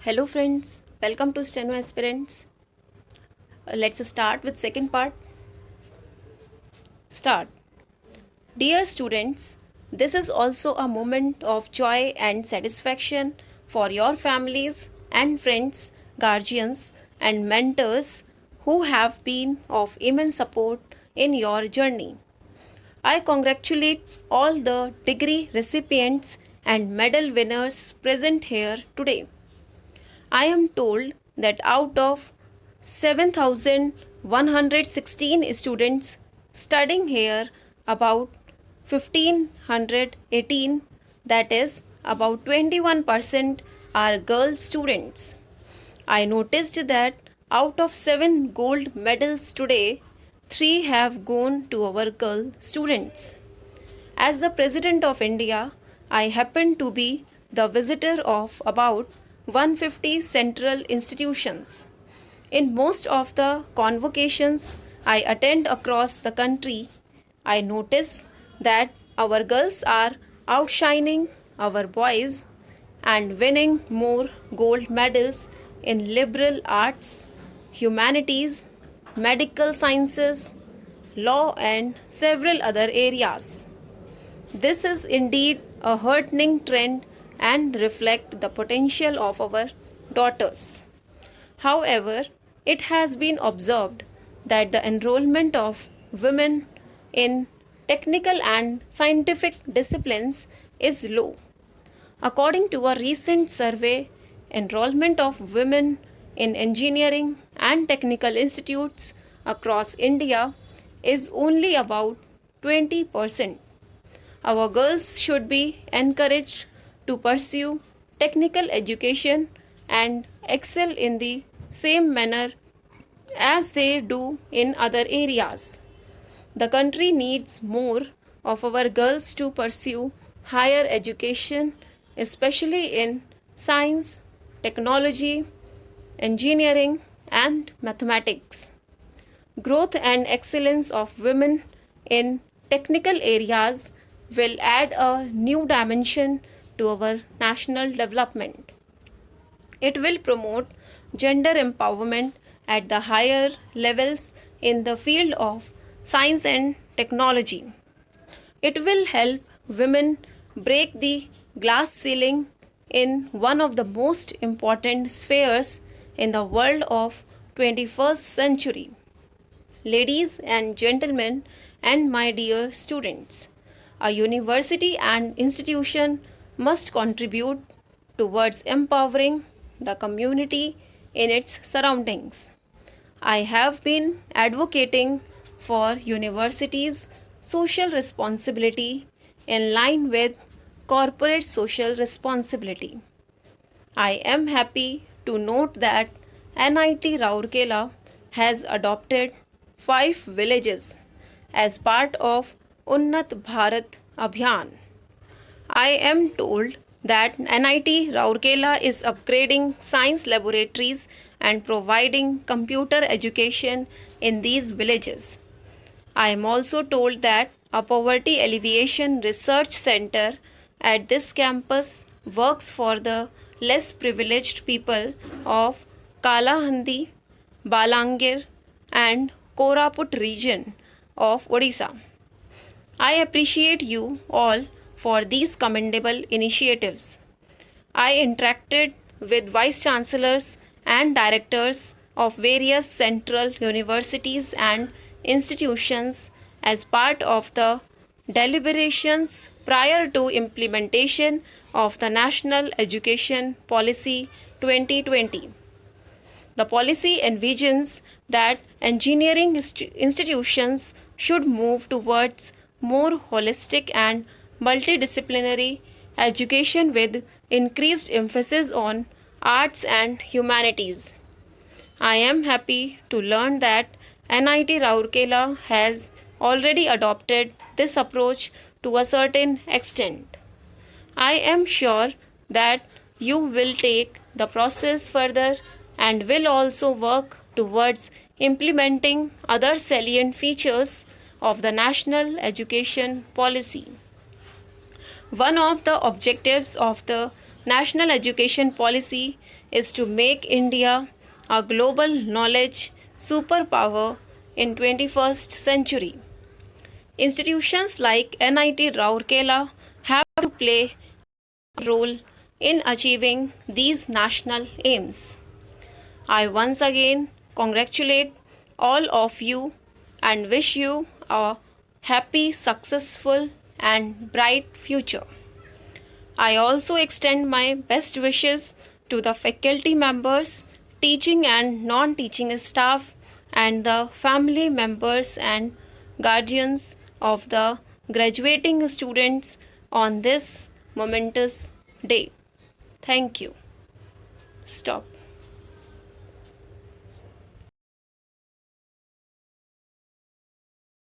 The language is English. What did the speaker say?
Hello friends, welcome to Steno Aspirants. Let's start with second part. Start. Dear students, this is also a moment of joy and satisfaction for your families and friends, guardians and mentors who have been of immense support in your journey. I congratulate all the degree recipients and medal winners present here today. I am told that out of 7,116 students studying here, about 1,518, that is, about 21%, are girl students. I noticed that out of 7 gold medals today, 3 have gone to our girl students. As the President of India, I happen to be the visitor of about 150 central institutions. In most of the convocations I attend across the country, I notice that our girls are outshining our boys and winning more gold medals in liberal arts, humanities, medical sciences, law, and several other areas. This is indeed a heartening trend and reflect the potential of our daughters. However, it has been observed that the enrollment of women in technical and scientific disciplines is low. According to a recent survey, enrollment of women in engineering and technical institutes across India is only about 20%. Our girls should be encouraged to pursue technical education and excel in the same manner as they do in other areas. The country needs more of our girls to pursue higher education, especially in science, technology, engineering, and mathematics. Growth and excellence of women in technical areas will add a new dimension to our national development. It will promote gender empowerment at the higher levels in the field of science and technology. It will help women break the glass ceiling in one of the most important spheres in the world of 21st century. Ladies and gentlemen, and my dear students, a university and institution must contribute towards empowering the community in its surroundings. I have been advocating for universities' social responsibility in line with corporate social responsibility. I am happy to note that NIT Rourkela has adopted 5 villages as part of Unnat Bharat Abhiyan. I am told that NIT Rourkela is upgrading science laboratories and providing computer education in these villages. I am also told that a poverty alleviation research center at this campus works for the less privileged people of Kalahandi, Balangir, and Koraput region of Odisha. I appreciate you all for these commendable initiatives. I interacted with vice chancellors and directors of various central universities and institutions as part of the deliberations prior to implementation of the National Education Policy 2020. The policy envisions that engineering institutions should move towards more holistic and multidisciplinary education with increased emphasis on arts and humanities. I am happy to learn that NIT Rourkela has already adopted this approach to a certain extent. I am sure that you will take the process further and will also work towards implementing other salient features of the national education policy. One of the objectives of the national education policy is to make India a global knowledge superpower in 21st century. Institutions like NIT Rourkela have to play a role in achieving these national aims. I once again congratulate all of you and wish you a happy, successful, and bright future. I also extend my best wishes to the faculty members, teaching and non teaching staff, and the family members and guardians of the graduating students on this momentous day. Thank you. Stop.